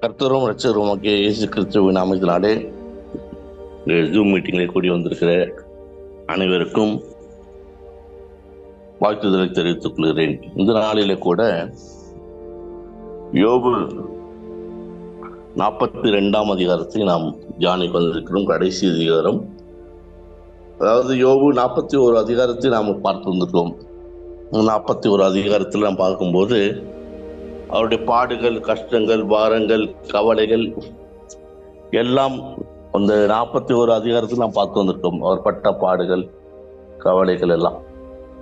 கர்த்தரும் இரட்சகருமாகிய இயேசு கிறிஸ்துவின் நாமத்தினாலே ஜூம் மீட்டிங்களை கூடி வந்திருக்கிற அனைவருக்கும் வாழ்த்துதலை தெரிவித்துக் கொள்கிறேன். இந்த நாளிலே கூட யோபு 42ஆம் அதிகாரத்தை நாம் தியானிக்க வந்திருக்கிறோம். கடைசி அதிகாரம். அதாவது யோபு 41 அதிகாரத்தை நாம் பார்த்து வந்திருக்கோம். 41 அதிகாரத்தில் நாம் பார்க்கும்போது அவருடைய பாடுகள், கஷ்டங்கள், பாரங்கள், கவலைகள் எல்லாம் அந்த 41 அதிகாரத்தில் நாம் பார்த்து வந்திருக்கோம். அவர் பட்ட பாடுகள், கவலைகள் எல்லாம்.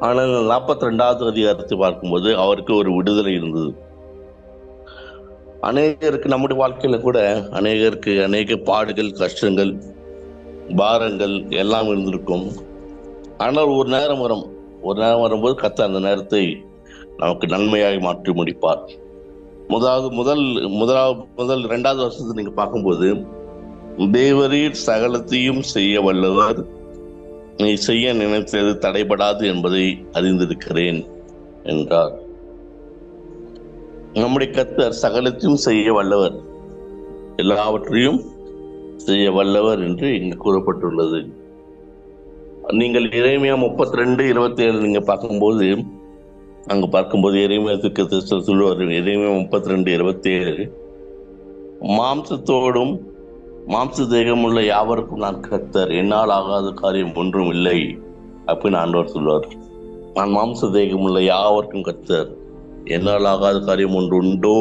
ஆனால் 42வது அதிகாரத்தை பார்க்கும்போது அவருக்கு ஒரு விடுதலை இருந்தது. அநேகருக்கு நம்முடைய வாழ்க்கையில கூட அநேக பாடுகள், கஷ்டங்கள், பாரங்கள் எல்லாம் இருந்திருக்கும். ஆனால் ஒரு நேரம் வரும்போது கர்த்தர் அந்த நேரத்தை நமக்கு நன்மையாக மாற்றி முடிப்பார். முதல் 2வது வருஷத்தை நீங்க பார்க்கும்போது, தேவரீர் சகலத்தையும் செய்ய வல்லவர், நீ செய்ய நினைத்தது தடைபடாது என்பதை அறிந்திருக்கிறேன் என்றார். நம்முடைய கர்த்தர் சகலத்தையும் செய்ய வல்லவர், எல்லாவற்றையும் செய்ய வல்லவர் என்று இங்கு கூறப்பட்டுள்ளது. நீங்கள் எரேமியா 32:27 நீங்க பார்க்கும்போது எரேமியாவுக்கு சொல்லுவார். எரேமியா 32:27, மாம்சத்தோடும் மாம்ச தேகம் உள்ள யாவருக்கும் நான் கர்த்தர், என்னால் ஆகாத காரியம் ஒன்றும் இல்லை அப்படின்னு ஆண்டவர் சொல்லுவார். நான் மாம்ச தேகம் உள்ள யாவருக்கும் கர்த்தர், என்னால் ஆகாத காரியம் ஒன்று உண்டோ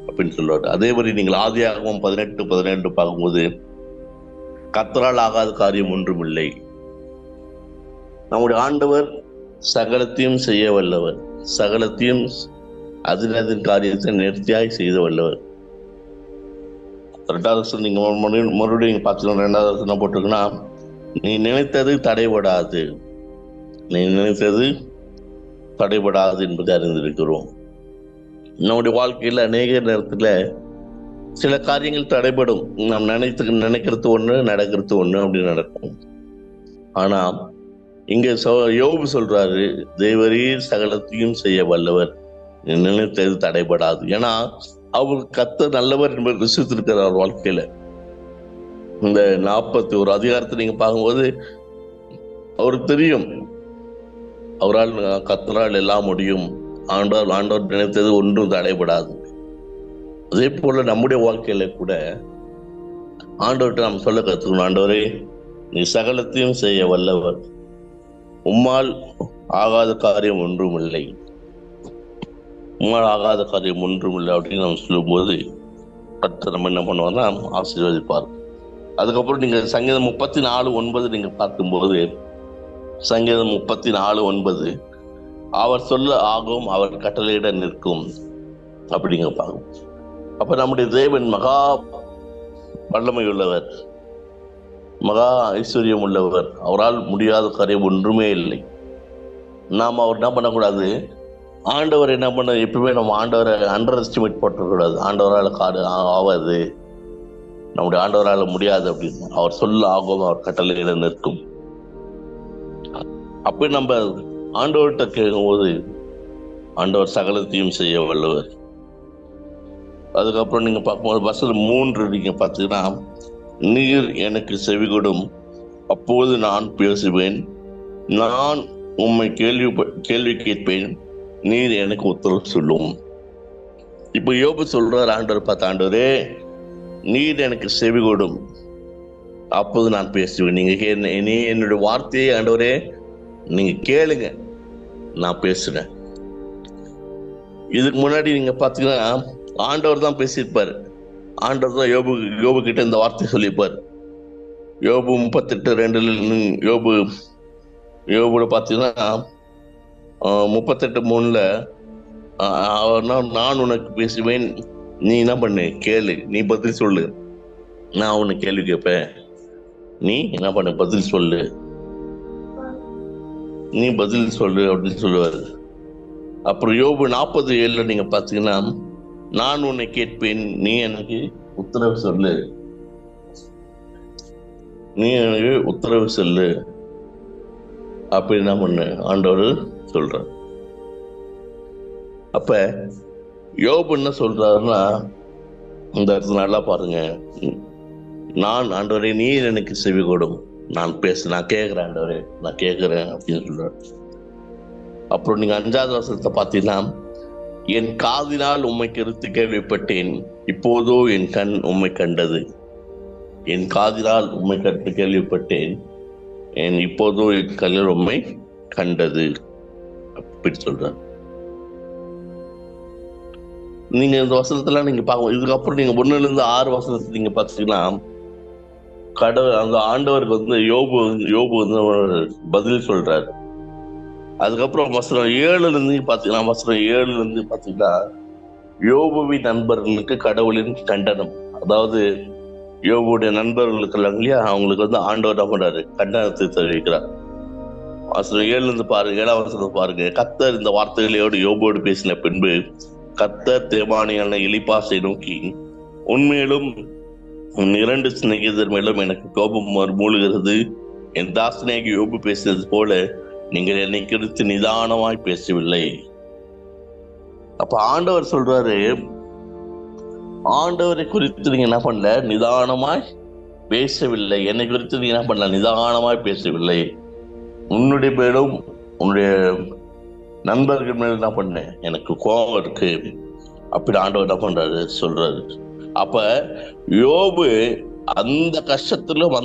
அப்படின்னு சொல்லுவார். அதே மாதிரி நீங்கள் ஆதியாகமம் 18:12 பார்க்கும்போது, கர்த்தரால் ஆகாத காரியம் ஒன்றும் இல்லை. நம்முடைய ஆண்டவர் சகலத்தையும் செய்ய வல்லவர், சகலத்தையும் அதன் காரியத்தை நேர்த்தியாய் செய்த வல்லவர். 2வது வருஷம் நீங்க மறுபடியும் பார்த்தீங்கன்னா 2வது வருஷம் என்ன போட்டிருக்குன்னா, நீ நினைத்தது தடைபடாது, நீ நினைத்தது தடைபடாது என்பதை அறிந்திருக்கிறோம். நம்முடைய வாழ்க்கையில் அநேக நேரத்துல சில காரியங்கள் தடைபடும். நாம் நினைக்கிறது ஒண்ணு, நடக்கிறது ஒண்ணு, அப்படி நடக்கும். ஆனா இங்க யோபு சொல்றாரு, தேவரீர் சகலத்தையும் செய்ய வல்லவர், நினைத்தது தடைபடாது. ஏன்னா அவர் கர்த்தர் நல்லவர் என்பதை ருசித்திருக்கிறார் அவர் வாழ்க்கையில. இந்த 41 அதிகாரத்தை நீங்க பார்க்கும்போது அவருக்கு தெரியும், அவரால் கர்த்தரால் எல்லாம் முடியும், ஆண்டவர் நினைத்தது ஒன்றும் தடைபடாது. அதே போல நம்முடைய வாழ்க்கையில கூட ஆண்டவர்கிட்ட நாம் சொல்ல கத்துக்கணும், ஆண்டவரே நீ சகலத்தையும் செய்ய வல்லவர், உம்மால் ஆகாத காரியம் ஒன்றும் இல்லை, உம்மால் ஆகாத காரியம் ஒன்றும் இல்லை அப்படின்னு நம்ம சொல்லும்போது கர்த்தர் நம்ம என்ன பண்ணுவார்னா ஆசீர்வதிப்பார். அதுக்கப்புறம் நீங்க சங்கீதம் 34:9 நீங்க பார்க்கும்போது, சங்கீதம் 34:9, அவர் சொல்ல ஆகும், அவர் கட்டளையிட நிற்கும் அப்படிங்க பார்க்கும். அப்ப நம்முடைய தேவன் மகா வல்லமை உள்ளவர், மகா ஐஸ்வர்யம் உள்ளவர், அவரால் முடியாத காரியம் ஒன்றுமே இல்லை. நாம் அவர் என்ன பண்ணக்கூடாது, ஆண்டவர் என்ன பண்ண, எப்பவுமே நம்ம ஆண்டவரை அண்டர் எஸ்டிமேட் போட்டக்கூடாது. ஆண்டவரால் ஆகாது, நம்முடைய ஆண்டவரால் முடியாது அப்படின்னு. அவர் சொல்ல ஆகும், அவர் கட்டளையிட நிற்கும். அப்படி நம்ம ஆண்டவர்கிட்ட கேட்கும்போது ஆண்டவர் சகலத்தையும் செய்ய வல்லவர். அதுக்கப்புறம் நீங்க பார்க்கும்போது வசனம் 3 நீங்க பார்த்தீங்கன்னா, நீர் எனக்கு செவிகொடும், அப்போது நான் பேசுவேன், நான் உம்மை கேள்வி கேட்பேன், நீர் எனக்கு உத்தரவு சொல்லும். இப்ப யோபு சொல்றார், ஆண்டவர் பார்த்த, ஆண்டவரே நீர் எனக்கு செவிகொடும், அப்போது நான் பேசுவேன். நீ என்னுடைய வார்த்தையை ஆண்டவரே நீங்க கேளுங்க, நான் பேசுறேன். இதுக்கு முன்னாடி நீங்க பாத்தீங்கன்னா ஆண்டவர் தான் பேசியிருப்பாரு. ஆண்டவர் தான் யோபு கிட்ட இந்த வார்த்தை சொல்லியிருப்பார். யோபு 38:2 யோபுல பாத்தீங்கன்னா 38:3 நான் உனக்கு பேசுவேன், நீ என்ன பண்ணு, கேளு, நீ பதில் சொல்லு, நான் உனக்கு கேள்வி கேட்பேன், நீ என்ன பண்ணு, பதில் சொல்லு, நீ பதில் சொல்லு அப்படின்னு சொல்லுவாரு. அப்புறம் யோபு 40:7 நீங்க பாத்தீங்கன்னா, நான் உன்னை கேட்பேன், நீ எனக்கு உத்தரவு சொல்லு, நீ எனக்கு உத்தரவு சொல்லு அப்படி என்ன பண்ணு ஆண்டவர் சொல்ற. அப்ப யோபு என்ன சொல்றாருன்னா, இந்த இடத்துல நல்லா பாருங்க. நான் ஆண்டவரே நீர் எனக்கு செவி கொடும், நான் கேட்கிறேன் ஆண்டவரே, நான் கேட்கிறேன் அப்படின்னு சொல்றாரு. அப்புறம் நீங்க 5வது வசனத்தை பார்த்தீங்கன்னா, என் காதினால் உம்மை குறித்து கேள்விப்பட்டேன், இப்போதோ என் கண் உம்மை கண்டது. என் காதினால் உம்மை கருத்து கேள்விப்பட்டேன், இப்போதோ என் கண்ணில் உம்மை கண்டது அப்படி சொல்றாரு. நீங்க இந்த வசனத்துல நீங்க பார்க்க, இதுக்கப்புறம் நீங்க 1-6 வசனத்தை நீங்க பார்த்தீங்கன்னா, கடவுள் அந்த ஆண்டவருக்கு வந்து யோபு வந்து பதில் சொல்றாரு. அதுக்கப்புறம் வசனம் 7 பாத்தீங்கன்னா யோபுவின் நண்பர்களுக்கு கடவுளின் கண்டனம். அதாவது யோபுடைய நண்பர்களுக்கு இல்லையா, அவங்களுக்கு வந்து ஆண்டவர் என்ன பண்றாரு, கண்டனத்தை தெரிவிக்கிறார். வசனம் 7 பாருங்க, 7ஆம் வசனம் பாருங்க. கர்த்தர் இந்த வார்த்தைகளோடு யோபோடு பேசின பின்பு கர்த்தர் தேமானியான எலிப்பாசை நோக்கி, உண்மையிலும் உன் 2 சிநேகிதர் மேலும் எனக்கு கோபம் மூழ்கிறது. என் தாசனாகி யோபு பேசினது போல நீங்கள் என்னை குறித்து நிதானமாய் பேசவில்லை. அப்ப ஆண்டவர் சொல்றாரு, ஆண்டவரை குறித்து நீங்க என்ன பண்ணல, நிதானமாய் பேசவில்லை. என்னை குறித்து நீங்க என்ன பண்ணல, நிதானமாய் பேசவில்லை. உன்னுடைய மேலும் உன்னுடைய நண்பர்கள் மேல என்ன பண்ண எனக்கு கோபம் இருக்கு அப்படி ஆண்டவர் என்ன பண்றாரு சொல்றாரு. அப்ப யோபு அந்த கஷ்டத்திலும்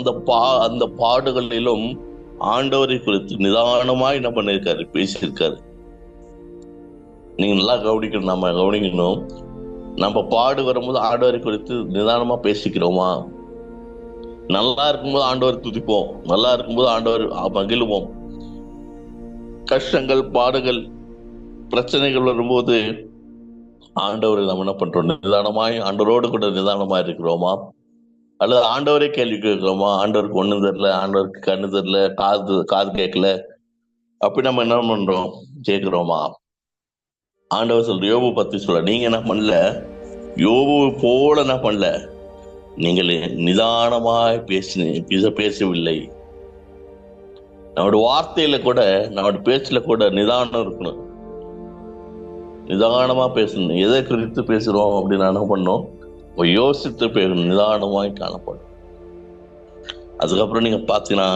அந்த பாடுகளிலும் ஆண்டவரை குறித்து நிதானமாய் என்ன பண்ணிருக்காரு, பேசியிருக்காரு. நீங்க நல்லா கவனிக்கணும், நம்ம கவனிக்கணும். நம்ம பாடு வரும்போது ஆண்டவரை குறித்து நிதானமா பேசிக்கிறோமா? நல்லா இருக்கும்போது ஆண்டவர் துதிப்போம், நல்லா இருக்கும்போது ஆண்டவர் மகிழ்வோம். கஷ்டங்கள், பாடுகள், பிரச்சனைகள் வரும்போது ஆண்டவரை நம்ம என்ன பண்றோம், நிதானமாய் ஆண்டவரோடு கூட நிதானமாய் இருக்கிறோமா? அல்லது ஆண்டவரே கேள்வி கேட்கிறோமா? ஆண்டவருக்கு ஒண்ணும் தெரியல, ஆண்டவருக்கு கண்ணு தெரியல, காது கேட்கல, அப்படி நம்ம என்ன பண்றோம், கேட்கிறோமா? ஆண்டவர் சொல்ற யோபு பத்தி சொல்ல, நீங்க என்ன பண்ணல, யோபு போல என்ன பண்ணல, நீங்கள் நிதானமாய் பேசவில்லை. நம்மளோட வார்த்தையில கூட, நம்மளோட பேச்சுல கூட நிதானம் இருக்கணும், நிதானமா பேசணும். எதை குறித்து பேசுறோம் அப்படின்னு என்ன பண்ணோம், யோசித்து பேசணும், நிதானமாய் காணப்படும். அதுக்கப்புறம் நீங்க பாத்தீங்கன்னா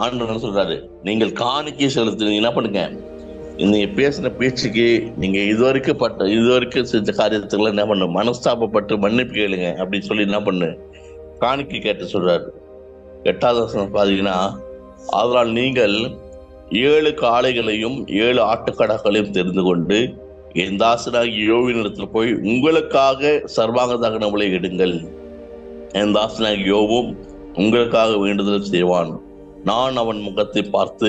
ஆண்டவர் சொல்றாரு, நீங்கள் காணிக்கை செலுத்தி என்ன பண்ணுங்க, நீங்க பேசின பேச்சுக்கு நீங்க இதுவரைக்கும் செஞ்ச காரியத்துக்குள்ள என்ன பண்ணு, மனஸ்தாபப்பட்டு மன்னிப்பு கேளுங்க அப்படின்னு சொல்லி என்ன பண்ணு, காணிக்கை கேட்டு சொல்றாரு. 8வது வசனம் பாத்தீங்கன்னா, அதனால் நீங்கள் 7 காளைகளையும் 7 ஆட்டுக்கடாக்களையும் தெரிந்து கொண்டு என் தாசனாகி யோவினிடத்துல போய் உங்களுக்காக சர்வாங்க தகனங்களை எடுங்கள். என் தாசனாகி யோவும் உங்களுக்காக வேண்டுதல் செய்வான். நான் அவன் முகத்தை பார்த்து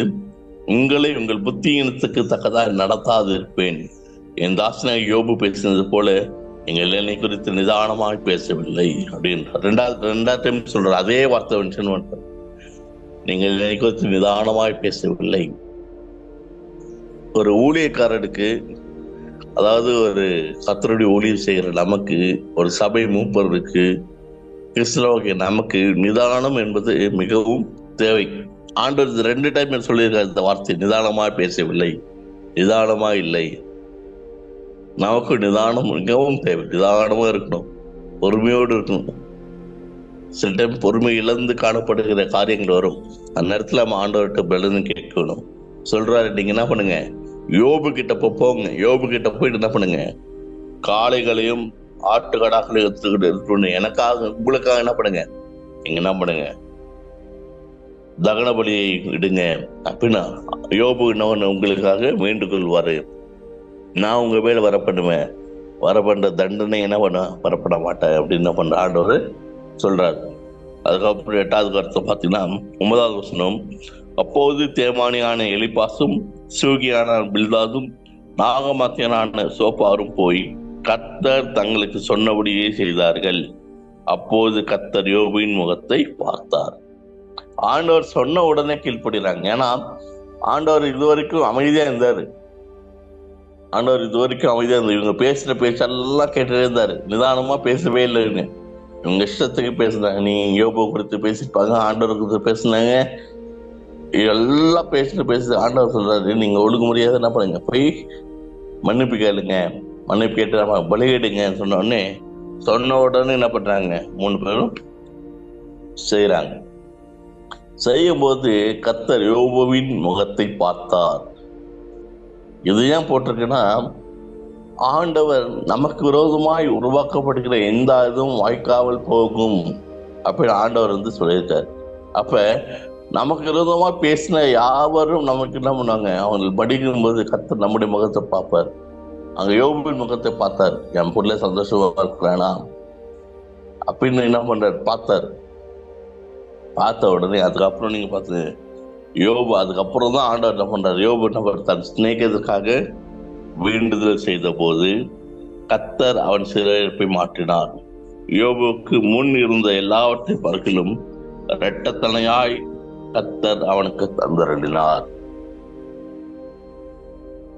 உங்களை உங்கள் புத்தியினத்துக்கு தக்கதாக நடத்தாது இருப்பேன். என் தாசனாகி யோபு பேசினது போல நீங்கள் என்னை குறித்து நிதானமாக பேசவில்லை அப்படின்ற 2வது டைம் சொல்ற அதே வார்த்தை வந்து, நீங்கள் என்னை குறித்து நிதானமாய் பேசவில்லை. ஒரு ஊழியக்காரனுக்கு, அதாவது ஒரு கர்த்தருடைய ஊழியம் செய்கிற நமக்கு, ஒரு சபை மூப்பருக்கு, கிறிஸ்தவ நமக்கு நிதானம் என்பது மிகவும் தேவை. ஆண்டவர் 2 டைம் சொல்லியிருக்காரு இந்த வார்த்தை, நிதானமா பேசவில்லை, நிதானமா இல்லை. நமக்கு நிதானம் மிகவும் தேவை, நிதானமா இருக்கணும், பொறுமையோடு இருக்கணும். சில டைம் பொறுமை இழந்து காணப்படுகிற காரியங்கள் வரும், அந்த நேரத்துல நம்ம ஆண்டவர்கிட்ட பலன் கேட்கணும். சொல்றாரு, நீங்க என்ன பண்ணுங்க, யோபு கிட்ட போங்க, யோபு கிட்ட போயிட்டு என்ன பண்ணுங்க, காளைகளையும் ஆட்டுக்கடாக்களையும் எடுத்துக்கிட்டு எனக்காக உங்களுக்காக என்ன பண்ணுங்க, நீங்க என்ன பண்ணுங்க, தகன பலியை இடுங்க அப்படின்னா யோபு என்ன உங்களுக்காக வேண்டுகொள்வாரு. நான் உங்க மேல வரப்பண்ற தண்டனை என்ன வரப்பட மாட்டேன் அப்படின்னு என்ன பண்ற ஆண்டவர் சொல்றாரு. அதுக்கப்புறம் 8வது கருத்தை பார்த்தீங்கன்னா 9வது வசனம், அப்போது தேமானியான எலிப்பாசும் சூகியான பில்தாதும் நாகமாத்தியனான சோப்பாரும் போய் கர்த்தர் தங்களுக்கு சொன்னபடியே செய்தார்கள். அப்போது கர்த்தர் யோபுவின் முகத்தை பார்த்தார். ஆண்டவர் சொன்ன உடனே கீழ்ப்படுறாங்க. ஏன்னா ஆண்டவர் இதுவரைக்கும் அமைதியா இருந்தாரு, இவங்க பேசுற பேச்செல்லாம் கேட்டுட்டே இருந்தாரு, நிதானமா பேசவே இல்லைன்னு. இவங்க இஷ்டத்துக்கு பேசுனாங்க. நீ யோபு குறித்து பேசிப்பாங்க, ஆண்டவர் குறித்து பேசினாங்க, எல்லாம் பேசிட்டு ஆண்டவர் சொல்றாரு, நீங்க ஒழுங்குமுறையாக என்ன பண்ணுங்க, போய் மன்னிப்பு கேளுங்க, மன்னிப்பு கேட்டு பலியிடுங்க சொன்ன உடனே சொன்ன உடனே என்ன பண்றாங்க, 3 பேரும் செய்யறாங்க. செய்யும் போது கர்த்தர் யோபுவின் முகத்தை பார்த்தார். இது ஏன் போட்டிருக்குன்னா, ஆண்டவர் நமக்கு விரோதமாய் உருவாக்கப்படுகிற எந்த இதுவும் வாய்க்காமல் போகும் அப்படின்னு ஆண்டவர் சொல்லியிருக்காரு. அப்ப நமக்கு விரோதமா பேசின யாவரும் நமக்கு என்ன பண்ணாங்க, அவங்க படிக்கும் போது கர்த்தர் நம்முடைய முகத்தை பார்ப்பார். அங்க யோபுவின் முகத்தை பார்த்தார். என் பிள்ளை சந்தோஷமா இருக்கிறானா அப்படின்னு என்ன பண்றாரு பார்த்தார். பார்த்த உடனே அதுக்கப்புறம் நீங்க பார்த்து யோபு, அதுக்கப்புறம் தான் ஆண்டவர் என்ன பண்றாரு, யோபு என்ன பண்றாரு, தன் சிநேகிதருக்காக வேண்டுதல் செய்த போது கர்த்தர் அவன் சிறையிருப்பை மாற்றினார். யோபுக்கு முன் இருந்த எல்லாவற்றையும் பார்க்கிலும் இரட்டத்தனையாய் கர்த்தர் அவனுக்கு தந்தருளினார்.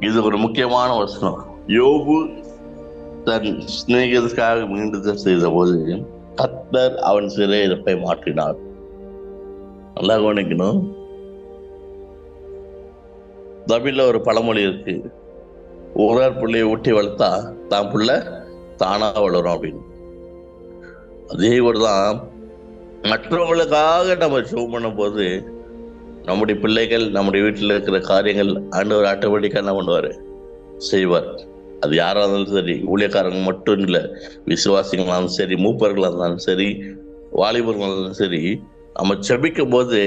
இது ஒரு முக்கியமான வசனம். யோபு தன் சிநேகிதருக்காக வேண்டுதல் செய்த போது கர்த்தர் அவன் சிறையிருப்பை மாற்றினார். நல்லா கவனிக்கணும். தமிழ்ல ஒரு பழமொழி இருக்கு, ஊரார் பிள்ளையை ஊட்டி வளர்த்தா தான் புள்ள தானா வளரும் அப்படின்னு. அதே போலதான் மற்றவங்களுக்காக நம்ம ஷோ பண்ணும் போது நம்முடைய பிள்ளைகள், நம்முடைய வீட்டில் இருக்கிற காரியங்கள் ஆண்டவர் ஆட்டோமேட்டிக்கா என்ன பண்ணுவாரு, செய்வார். அது யாரா இருந்தாலும் சரி, ஊழியக்காரங்க மட்டும் இல்லை, விசுவாசிகளாலும் சரி, மூப்பர்களாக இருந்தாலும் சரி, வாலிபர்களாக இருந்தாலும் சரி, நம்ம செபிக்கும் போது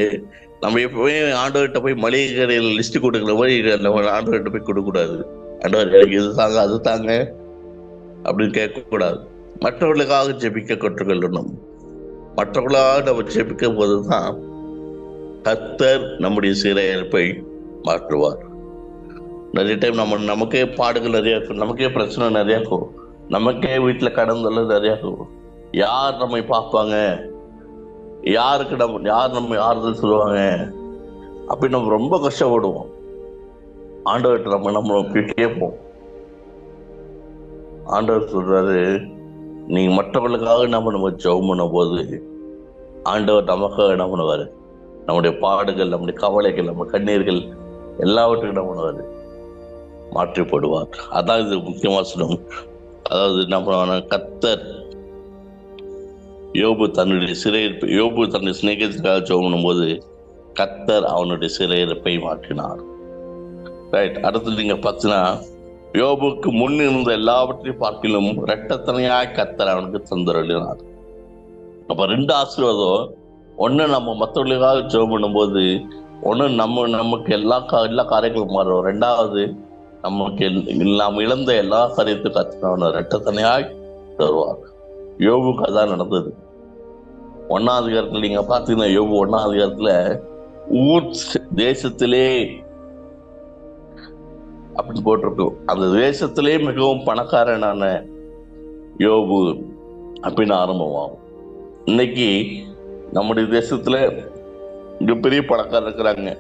நம்ம எப்பவுமே ஆண்டவர்கிட்ட போய் மளிகை கடையில் லிஸ்ட் கொடுக்குற மாதிரி நம்ம ஆண்டவர்கிட்ட போய் கொடுக்கக்கூடாது. ஆண்டவர் எனக்கு இது தாங்க அது தாங்க அப்படின்னு கேட்கக்கூடாது. மற்றவர்களுக்காக ஜெபிக்க கற்றுக்கொள்ளணும். மற்றவர்களாக நம்ம ஜெபிக்கும் போதுதான் கர்த்தர் நம்முடைய சிறையிருப்பை மாற்றுவார். நிறைய டைம் நமக்கே பாடுகள் நிறைய இருக்கும், நமக்கே பிரச்சனை நிறைய இருக்கும், நமக்கே வீட்டுல கடன் தொல்லை நிறைய இருக்கும். யார் நம்மை பார்ப்பாங்க, யார் நம்ம ஆறுதல் சொல்லுவாங்க அப்படின்னு நம்ம ரொம்ப கஷ்டப்படுவோம். ஆண்டவர்கிட்ட நம்ம கேட்போம். ஆண்டவர் சொல்றாரு, நீங்க மற்றவர்களுக்காக நம்ம ஜெபம் பண்ணும் போது ஆண்டவர் நமக்காக என்ன பண்ணுவாரு, நம்முடைய பாடுகள், நம்முடைய கவலைகள், நம்ம கண்ணீர்கள் எல்லாவற்றுக்கும் என்ன பண்ணுவாரு, மாற்றி போடுவார். அதான் இது முக்கியமா சொல்லணும். அதாவது நம்ம கர்த்தர் யோபு தன்னுடைய சிநேகிதருக்காக ஜெபம் பண்ணும்போது கர்த்தர் அவனுடைய சிறையிருப்பை மாற்றினார். ரைட். அடுத்து நீங்க பார்த்தீங்கன்னா, யோபுக்கு முன் இருந்த எல்லாவற்றையும் பார்க்கிலும் இரட்டத்தனையாய் கர்த்தர் அவனுக்கு தந்தருளினார். அப்ப 2 ஆசீர்வாதம். ஒண்ணு, நம்ம மற்றவர்களுக்காக ஜெபம் பண்ணும்போது நமக்கு எல்லா காரியங்களும் மாறும். 2வது, நமக்கு நாம் இழந்த எல்லா காரியத்தையும் கர்த்தர் இரட்டத்தனையாய் தருவார். யோபுக்கு அதான் நடந்தது. 1ஆம் அதிகாரத்துல நீங்க பாத்தீங்கன்னா, யோபு 1ஆம் அதிகாரத்துல ஊர் தேசத்திலே அப்படின்னு போட்டிருக்கும். அந்த தேசத்திலே மிகவும் பணக்காரனான யோபு அப்படின்னு ஆரம்பமாகும். இன்னைக்கு நம்முடைய தேசத்துல மிகப்பெரிய பணக்காரர் இருக்கிறாங்க,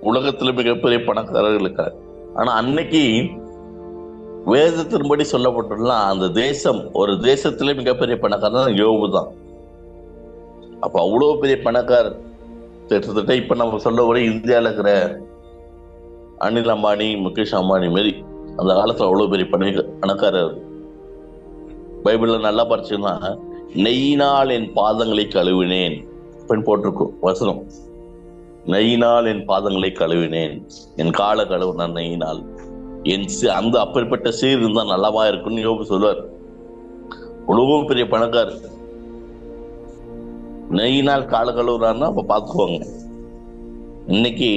உலகத்துல மிகப்பெரிய பணக்காரர்கள் இருக்காங்க. ஆனா அன்னைக்கு வேதத்தின்படி சொல்லப்பட்டுள்ள அந்த தேசம், ஒரு தேசத்திலே மிகப்பெரிய பணக்காரர் யோபு தான். அப்ப அவ்வளவு பெரிய பணக்காரர். கிட்டத்தட்ட இப்ப நம்ம சொல்ல வர இந்தியாவில் இருக்கிற அனில் அம்பானி, முகேஷ் அம்பானி மாரி அந்த காலத்துல அவ்வளவு பெரிய பணக்காரர். பைபிள்ல நல்லா படிச்சுன்னா, நெய்யினால் என் பாதங்களை கழுவினேன் அப்படின்னு போட்டிருக்கும் வசனம். நெய்யினால் என் பாதங்களை கழுவினேன், என் காலை கழுவினான் நெய்யினால். அந்த அப்படிப்பட்ட சீர் இருந்தா நல்லாவா இருக்குன்னு யோபு சொல்லுவார். அவ்வளவு பெரிய பணக்காரர் நெய்யினால் கால கழுவுறாருன்னா அப்ப பாத்துக்கோங்க. இன்னைக்கு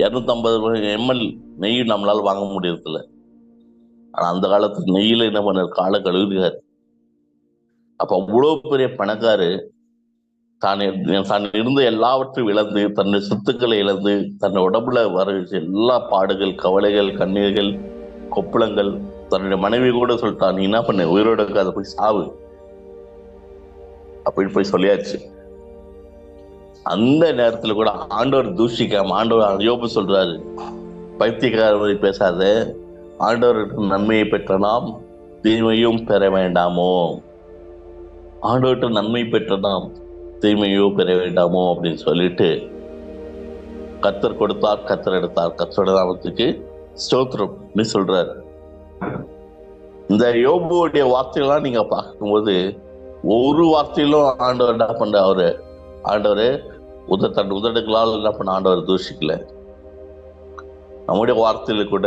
250 ml நெய் நம்மளால வாங்க முடியறதில்ல. ஆனா அந்த காலத்துல நெய்யில என்ன பண்ணாரு, கால கழுவுறாரு. அப்ப அவ்வளவு பெரிய பணக்காரு தான் இருந்த எல்லாவற்றையும் இழந்து, தன்னுடைய சொத்துக்களை இழந்து, தன்னை உடம்புல வர எல்லா பாடுகள், கவலைகள், கண்ணீர்கள், கொப்பளங்கள், தன்னுடைய மனைவி கூட சொல்லிட்டான், நீ என்ன பண்ண, உயிரோட அதை போய் சாவு அப்படின்னு போய் சொல்லியாச்சு. அந்த நேரத்துல கூட ஆண்டவர் தூஷிக்காம, ஆண்டவர் யோபு சொல்றாரு, பைத்தியக்காரரை பேசாத, ஆண்டவருக்கு நன்மையை பெற்ற நாம் தீமையும் பெற வேண்டாமோ, ஆண்டவர்கிட்ட நன்மை பெற்ற நாம் தீமையோ பெற வேண்டாமோ அப்படின்னு சொல்லிட்டு, கர்த்தர் கொடுத்தார், கர்த்தர் எடுத்தார், கர்த்தரோட நாமத்துக்கு ஸ்தோத்திரம் சொல்றாரு. இந்த யோபுடைய வார்த்தைகள்லாம் நீங்க பார்க்கும்போது ஒரு வார்த்தையிலும் ஆண்டவர் என்ன பண்ண ஆண்டவர் தன் உதடுகளால் என்ன பண்ண ஆண்டவர் தூஷிக்கல. நம்முடைய வார்த்தையில கூட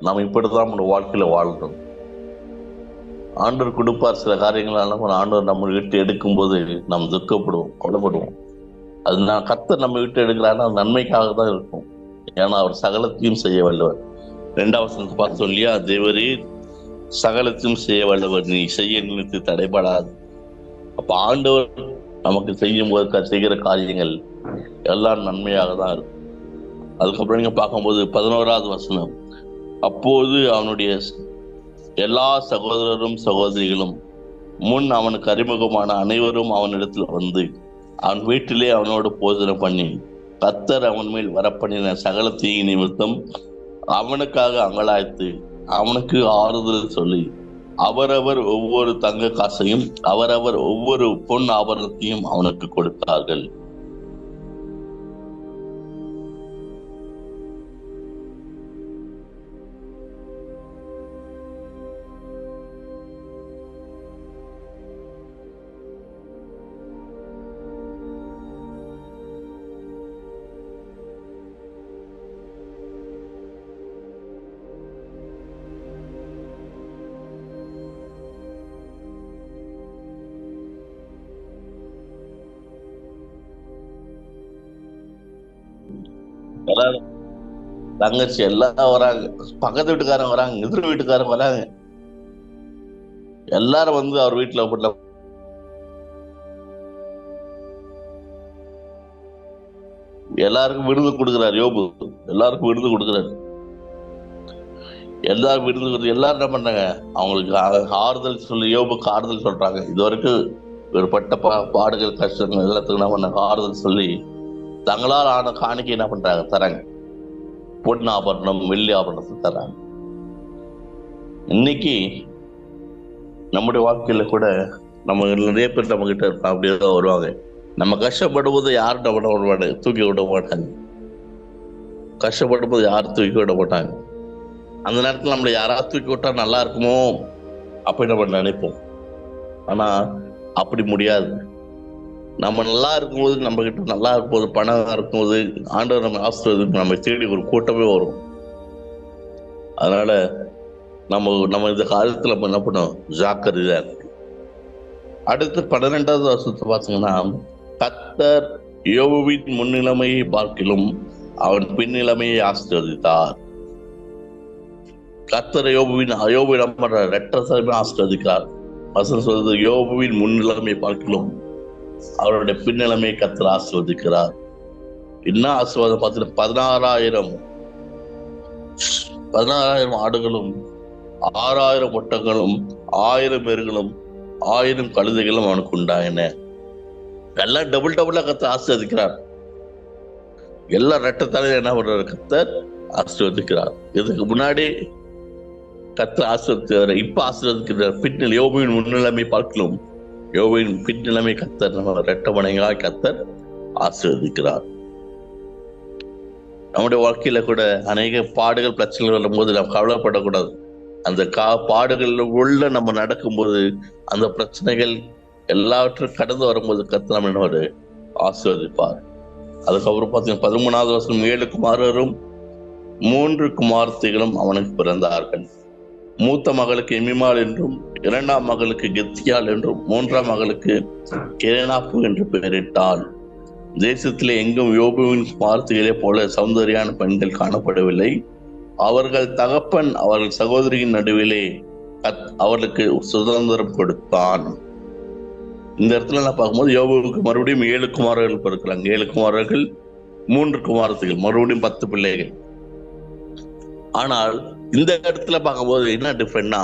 நாம் இப்படிதான் நம்ம வாழ்க்கையில வாழணும். ஆண்டவர் கொடுப்பார் சில காரியங்களால ஆண்டவர் நம்ம விட்டு எடுக்கும் போது நாம் துக்கப்படுவோம், கொலைப்படுவோம். அது கர்த்தர் நம்ம விட்டு எடுக்கிறாருன்னா நன்மைக்காக தான் இருக்கும். ஏன்னா அவர் சகலத்தையும் செய்ய வல்லவர். 2வது பார்த்தோம் இல்லையா, தேவரே சகலத்தையும் செய்ய வல்லவர், நீ செய்ய நினைத்து தடைபடாது. அப்ப ஆண்டவர் நமக்கு செய்யும் போது செய்கிற காரியங்கள் எல்லாம் நன்மையாக தான் இருக்கும். அதுக்கப்புறம் நீங்க பார்க்கும்போது 11வது வசனம், அப்போது அவனுடைய எல்லா சகோதரரும் சகோதரிகளும் முன் அவனுக்கு அறிமுகமான அனைவரும் அவனிடத்துல வந்து அவன் வீட்டிலே அவனோடு போதனம் பண்ணி கர்த்தர் அவன் மேல் வரப்பண்ணின சகல தீய நிமித்தம் அவனுக்காக அங்கலாய்த்து அவனுக்கு ஆறுதல் சொல்லி அவரவர் ஒவ்வொரு தங்க காசையும் அவரவர் ஒவ்வொரு பொன் ஆபரணத்தையும் அவனுக்கு கொடுத்தார்கள். தங்கச்சி எல்லாம் வராங்க, பக்கத்து வீட்டுக்காரங்க வராங்க, எதிர் வீட்டுக்காரங்க வராங்க, எல்லாரும் வந்து அவர் வீட்டுல எல்லாருக்கும் விருது கொடுக்கிறார். யோபு எல்லாருக்கும் விருது கொடுக்கிறார். எல்லாரும் விருது கொடுத்து எல்லாரும் என்ன பண்றாங்க, அவங்களுக்கு ஆறுதல் சொல்லி யோபுக்கு ஆறுதல் சொல்றாங்க. இது வரைக்கும் ஏற்பட்ட பாடுகள் கஷ்டங்கள் எல்லாத்துக்கும் என்ன பண்ணாங்க, ஆறுதல் சொல்லி தங்களால் ஆன காணிக்கை என்ன பண்றாங்க, தராங்க. பொன் ஆபரணம், வெள்ளி ஆபரணத்தை தராங்க. இன்னைக்கு நம்முடைய வாழ்க்கையில கூட நம்ம நிறைய பேர் நம்ம கிட்ட இருப்பாங்க, அப்படியேதான் வருவாங்க. நம்ம கஷ்டப்படும் போது யாரும் நம்ம விட மாட்டாங்க, தூக்கி விட மாட்டாங்க. கஷ்டப்படும் போது யாரும் தூக்கி விட மாட்டாங்க. அந்த நேரத்துல நம்மளை யாராவது தூக்கி விட்டா நல்லா இருக்குமோ அப்படி நம்ம நினைப்போம். ஆனா அப்படி முடியாது. நம்ம நல்லா இருக்கும்போது, நம்ம கிட்ட நல்லா இருக்கும்போது, பணம் இருக்கும்போது, ஆண்டவர் நம்ம ஆசீர்வதிக்கு நம்ம தேடி ஒரு கூட்டமே வரும். அதனால நம்ம இந்த காலத்துல நம்ம என்ன பண்ணோம், ஜாக்கிரதையா இருக்கு. அடுத்து 12வது வருஷத்தை பார்த்தீங்கன்னா, கர்த்தர் யோபுவின் முன்னிலைமையை பார்க்கிலும் அவன் பின்னிலைமையை ஆசீர்வதித்தார். கர்த்தர் யோபுவின் ரெட்டை ஆசீர்வதிக்கிறார். வசனம் சொல்றது, யோபுவின் முன்னிலைமையை பார்க்கிலும் அவருடைய பின்னிலைமையை கர்த்தர் ஆசீர்வதிக்கிறார். என்ன ஆசீர்வாதம் பார்த்தீங்கன்னா, 16,000 ஆடுகளும் 6,000 ஒட்டங்களும் 1000 பேர்களும் 1000 கழுதைகளும் அவனுக்கு உண்டாயின. எல்லாம் டபுளா கர்த்தர் ஆசீர்வதிக்கிறார். எல்லாம் ரெட்டத்தாலே என்ன பண்றாரு, கர்த்தர் ஆசீர்வதிக்கிறார். இதுக்கு முன்னாடி கர்த்தர் ஆசீர்வதிக்கிறார், இப்ப ஆசீர்வதிக்கிறார். யோபுவின் முன்னிலைமை பார்க்கலும் யோபுவின் பின்னிலைமை கர்த்தர் நம்ம ரெட்டமனைகளாய் கர்த்தர் ஆசீர்வதிக்கிறார். நம்முடைய வாழ்க்கையில கூட அநேக பாடுகள் பிரச்சனைகள் வரும்போது நாம் கவலைப்படக்கூடாது. அந்த பாடுகள் உள்ள நம்ம நடக்கும்போது, அந்த பிரச்சனைகள் எல்லாவற்றையும் கடந்து வரும்போது கர்த்தர் நம்ம என்ன ஆசீர்வதிப்பார். அதுக்கப்புறம் பார்த்தீங்கன்னா 13வது வருஷம் 7 குமாரரும் 3 குமார்த்திகளும் அவனுக்கு பிறந்தார்கள். மூத்த மகளுக்கு எமிமாள் என்றும், 2ஆம் மகளுக்கு கெத்தியால் என்றும், 3ஆம் மகளுக்கு கெரேனாப்பு என்று பெயரிட்டாள். தேசத்திலே எங்கும் யோபுவின் குமார்த்திகளே போல சௌந்தரியான பெண்கள் காணப்படவில்லை. அவர்கள் தகப்பன் அவர்கள் சகோதரியின் நடுவிலே அவர்களுக்கு சுதந்திரம் கொடுத்தான். இந்த இடத்துல நான் பார்க்கும்போது யோபுவுக்கு மறுபடியும் 7 குமாரர்கள் பிறக்கிறாங்க. 7 குமாரர்கள், 3 குமாரத்திகள், மறுபடியும் 10 பிள்ளைகள். ஆனால் இந்த இடத்துல பார்க்கும்போது என்ன டிஃபரெண்ட்னா,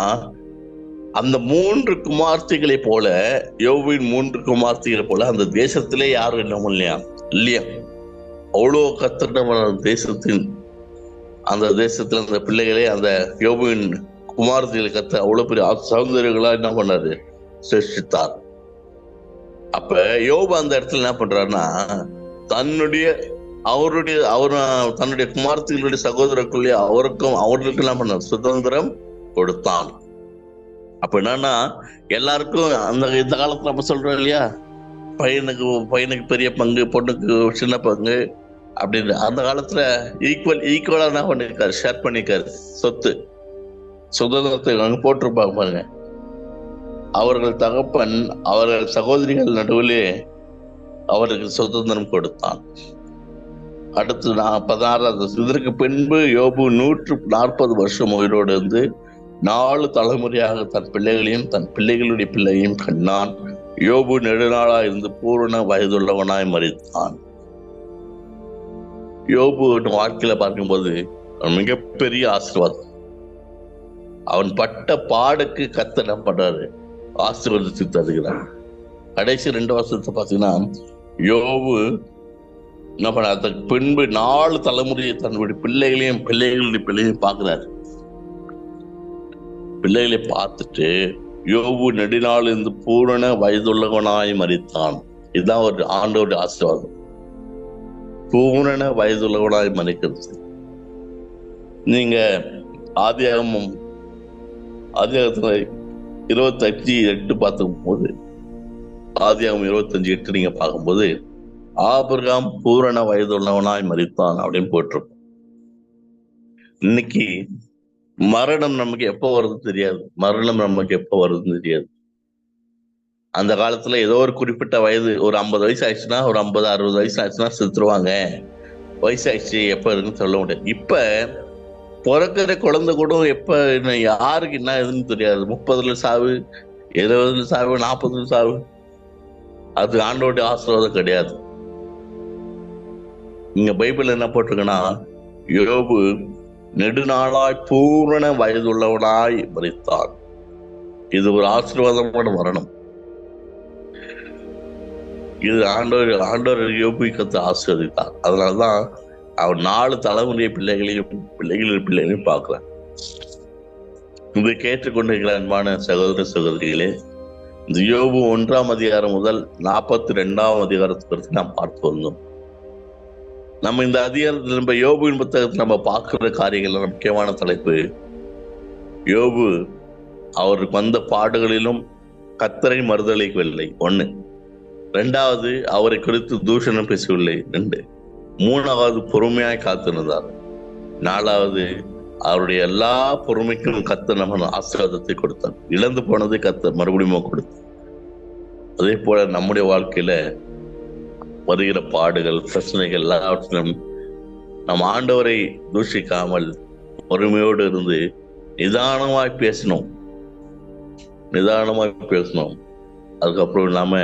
அந்த 3 குமார்த்திகளை போல, யோபுவின் 3 குமார்த்திகளை போல அந்த தேசத்திலே யாரும் என்னமோ இல்லையா, அவ்வளோ கர்த்தர் தேசத்தின் அந்த தேசத்துல அந்த பிள்ளைகளே அந்த யோபுவின் குமார்த்திகளை கர்த்தர் அவ்வளவு பெரிய சௌந்தரியங்களா என்ன பண்ணாரு, சிருஷ்டித்தார். அப்ப யோபு அந்த இடத்துல என்ன பண்றாருன்னா, தன்னுடைய குமார்த்திகளுடைய சகோதரருக்குள்ளே அவர்களுக்கு என்ன பண்ண சுதந்திரம் கொடுத்தான். அப்ப என்னன்னா எல்லாருக்கும் இந்த காலத்துல நம்ம சொல்றோம் இல்லையா, பையனுக்கு பெரிய பங்கு, பொண்ணுக்கு சின்ன பங்கு அப்படின்னு. அந்த காலத்துல ஈக்குவலா என்ன பண்ணிருக்காரு, ஷேர் பண்ணிருக்காரு சொத்து சுதந்திரத்தை அங்க போட்டிருப்பாங்க பாருங்க. அவர்கள் தகப்பன் அவர்கள் சகோதரிகள் நடுவிலே அவருக்கு சுதந்திரம் கொடுத்தான். அடுத்து 16 இதற்கு பின்பு யோபு 140 வருஷம் உயிரோடு இருந்து 4 தலைமுறையாக தன் பிள்ளைகளையும் தன் பிள்ளைகளுடைய பிள்ளையையும் கண்டான். யோபு நெடுநாளா இருந்து பூரண வயதுள்ளவனாய் மரித்தான். யோபு வாழ்க்கையில பார்க்கும்போது மிகப்பெரிய ஆசீர்வாதம். அவன் பட்ட பாடுக்கு கர்த்தர் என்ன பண்றாரு, ஆசீர்வாதத்தை தருகிறார். கடைசி 2 வருஷத்தை பார்த்தீங்கன்னா யோபு என்ன பண்ண, அதற்கு பின்பு 4 தலைமுறையை தன்னுடைய பிள்ளைகளுடைய பிள்ளைகளையும் பார்க்கிறாரு. பிள்ளைகளை பார்த்துட்டு யோபு நெடுநாள் இருந்து பூரண வயதுள்ளவனாய் மரித்தான். இதுதான் ஒரு ஆண்டவருடைய ஆசீர்வாதம், பூரண வயதுள்ளவனாய் மரிக்கிறது. நீங்க ஆதியாகமம் 25:8 பார்க்கும்போது, ஆதியாகமம் 25:8 நீங்க பார்க்கும்போது ஆபிரகாம் பூரண வயதுள்ளவனாய் மரித்தான் அப்படின்னு போட்டிருப்போம். இன்னைக்கு மரணம் நமக்கு எப்போ வருதுன்னு தெரியாது. அந்த காலத்துல ஏதோ ஒரு குறிப்பிட்ட வயது, ஒரு 50 வயசு ஆயிடுச்சுன்னா, ஒரு 50-60 வயசு ஆயிடுச்சுன்னா செத்துருவாங்க. வயசாயிடுச்சு எப்ப இருக்குன்னு சொல்ல முடியாது. இப்ப பிறக்கிற குழந்தை கூட எப்ப யாருக்கு என்ன எதுன்னு தெரியாது. 30ல சாவு, 70ல சாவு, 40ல சாவு. அது ஆண்டோடைய ஆசீர்வாதம் கிடையாது. இங்க பைபிள் என்ன போட்டிருக்குன்னா, யோபு நெடுநாளாய் பூரண வயதுள்ளவனாய் மரித்தான். இது ஒரு ஆசீர்வாதமான மரணம். இது ஆண்டவர் யோபு கத்து ஆசீர்வதித்தார். அதனாலதான் அவர் 4 தலைமுறை பிள்ளைகளையும் பார்க்கிறார். இதை கேட்டுக்கொண்டிருக்கிற அன்பான சகோதர சகோதரிகளே, இந்த யோபு 1ஆம் அதிகாரம் முதல் 42ஆம் அதிகாரத்துக்கு நாம் பார்த்து வந்தோம். நம்ம இந்த அதிகாரத்தில் நம்ம யோபுவின் புத்தகத்தில் நம்ம பார்க்கிற காரியங்கள் முக்கியமான தலைப்பு, யோபு அவருக்கு வந்த பாடுகளிலும் கர்த்தரை மறுதலிக்கவில்லை 1. 2வது அவரை குறித்து தூஷணம் பேசவில்லை 2. 3வது பொறுமையாய் காத்திருந்தார். 4வது அவருடைய எல்லா பொறுமைக்கும் கர்த்தர் நம்ம ஆசீர்வாதத்தை கொடுத்தார். இழந்து போனதை கர்த்தர் மறுபடியும் கொடுத்தார். அதே போல நம்முடைய வாழ்க்கையில வருகிற பாடுகள், பிரச்சனைகள் எல்லாவற்றிலும் நம் ஆண்டவரை தூஷிக்காமல் பொறுமையோடு இருந்து நிதானமாய் பேசணும். அதுக்கப்புறம் இல்லாம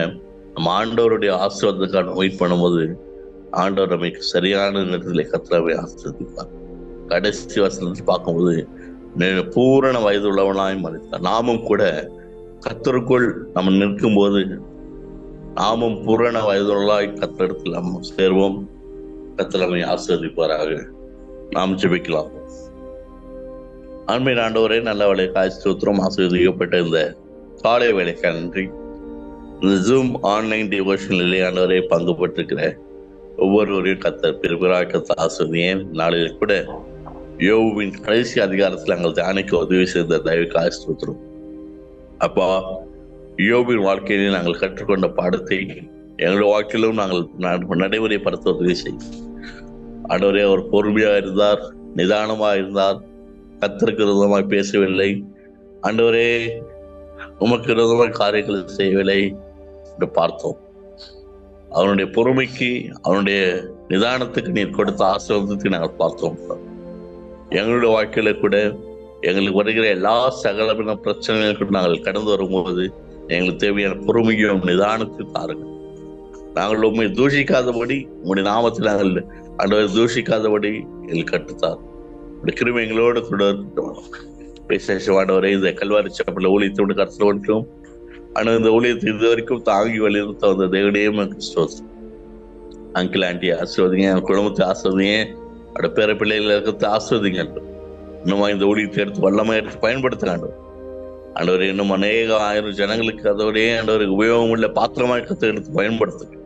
நம்ம ஆண்டவருடைய ஆசீர்வாதத்துக்கான வெயிட் பண்ணும்போது ஆண்டவர் நமக்கு சரியான நேரத்தில் கர்த்தரை ஆசீர்வதிப்பார். கடைசி வசனத்தில் பார்க்கும்போது பூரண வயதுள்ளவனாய் மரித்தார். நாமும் கூட கர்த்தருக்குள் நம்ம நிற்கும் போது நாமும் பூரண வயதுள்ளாய் கர்த்தரிடத்தில் நாம் சேர்வோம். கர்த்தர் நம்மை ஆசீர்வதிப்பாராக. நாம் ஜெபிக்கலாம். அன்பின் ஆண்டவரே, நல்ல வேலை காய் ஸ்தோத்திரம். ஆசீர்வதிக்கப்பட்ட இந்த காலை வேலைக்கு நன்றி. இந்த ஜூம் ஆன்லைன் டிவோஷனிலே ஆண்டவரே பங்கு பெற்றிருக்கிற ஒவ்வொருவரையும் கர்த்தர் பெருமையாக கர்த்தர் ஆசீர்வதியேன். நாளில் கூட யோபுவின் கடைசி அதிகாரத்தில் நாங்கள் தியானிக்க உதவி செய்த தயவு காய் ஸ்தோத்திரம். அப்பா, யோபின் வாழ்க்கையிலே நாங்கள் கற்றுக்கொண்ட பாடத்தை எங்களுடைய வாழ்க்கையிலும் நாங்கள் நடைமுறைப்படுத்த உதவி செய்யும். ஆண்டவரே, அவர் பொறுமையாக இருந்தார், நிதானமாக இருந்தார், கர்த்தருக்கு விரோதமாய் பேசவில்லை. ஆண்டவரே, உமக்கு விரோதமாய் காரியங்களை செய்யவில்லை என்று பார்த்தோம். அவனுடைய பொறுமைக்கு, அவனுடைய நிதானத்துக்கு நீர் கொடுத்த ஆசீர்வாதத்தை நாங்கள் பார்த்தோம். எங்களுடைய வாழ்க்கையில கூட எங்களுக்கு வருகிற எல்லா சகலமான பிரச்சனைகளுக்கும் நாங்கள் கடந்து வரும்போது எங்களுக்கு தேவையான பொறுமையும் நிதானத்தையும் தாருங்கள். நாங்கள் உண்மை தூஷிக்காதபடி, உங்களுடைய நாமத்தில் நாங்கள் ஆண்டவரை தூஷிக்காதபடி எங்களுக்கு கட்டுத்தார். கிருமி எங்களோடு தொடரும். விசேஷமானவரை இந்த கல்வாரி சாப்பிட ஊழியத்தோடு கருத்தில் ஒன்றும் ஆனால் இந்த ஊழியத்தை இது வரைக்கும் தாங்கி வலியுறுத்த வந்த தேவனையே அங்கிள் ஆண்டி ஆசீர்வதிங்க, குடும்பத்தை ஆசீர்வதிங்க, அவட பேர பிள்ளைகளை இருக்கிறது ஆசீர்வதிங்க. இன்னுமா இந்த ஊழியத்தை எடுத்து வல்லமாக எடுத்து பயன்படுத்துங்க. ஆண்டவரை இன்னும் அநேக 1000 ஜனங்களுக்கு அதோடைய ஆண்டவருக்கு உபயோகம் உள்ள பாத்திரமாக கத்தை எடுத்து பயன்படுத்துங்க.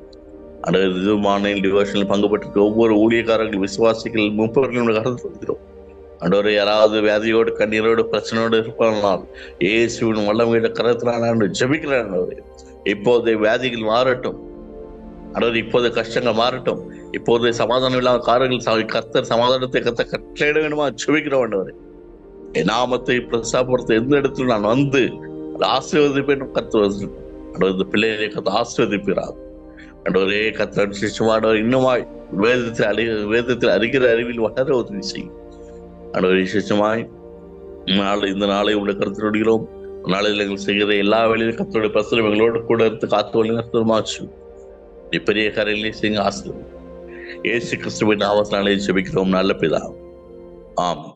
ஆண்டவர் இது ஆன்லைன் டிவோஷனில் பங்கு பெற்றிருக்க ஒவ்வொரு ஊழியக்காரர்கள், விசுவாசிகள், முப்பவர்களும் கருத்து சொல்கிறோம். ஆண்டவரே, யாராவது வியாதியோடு கண்ணீரோடு பிரச்சனையோடு இருப்பானால் இயேசுவின் வல்லமையுள்ள கரத்தினால ஜெபிக்கிறேன் ஆண்டவரே. இப்போது வியாதிகள் மாறட்டும் ஆண்டவரே, இப்போது கஷ்டங்கள் மாறட்டும். இப்போது சமாதானம் இல்லாத காரியங்கள் கர்த்தர் சமாதானத்தை கட்டளையிட வேண்டுமா ஜெபிக்கிறோம் ஆண்டவரே. என் நாமத்தை பிரசாபப்படுத்த எந்த இடத்துல நான் வந்து ஆசீர்வதிப்பேன் கர்த்தர். இந்த பிள்ளைகளை கர்த்தர் ஆசீர்வதிக்கிறார் ஆண்டவரே. கர்த்தர் சிஷ்யமானவர் இன்னுமாய் வேதத்தில் அறிகிற அறிவில் வளர உதவி செய்யும் ஆண்டவரே. சிஷ்யமாய் இந்த நாளை உள்ள கருத்துடுகிறோம். நாளில் எங்கள் செய்கிற எல்லா வேலையிலும் கர்த்தருடைய பிரசனம் எங்களோடு கூட இருந்து காத்து வழி நடத்துமாச்சு. பெரிய காரியங்களை செய்ய ஆசீர்வதி. இயேசு கிறிஸ்துவின் நாமத்தினாலே ஜெபிக்கிறோம் நல்ல பிதாவே. ஆமென்.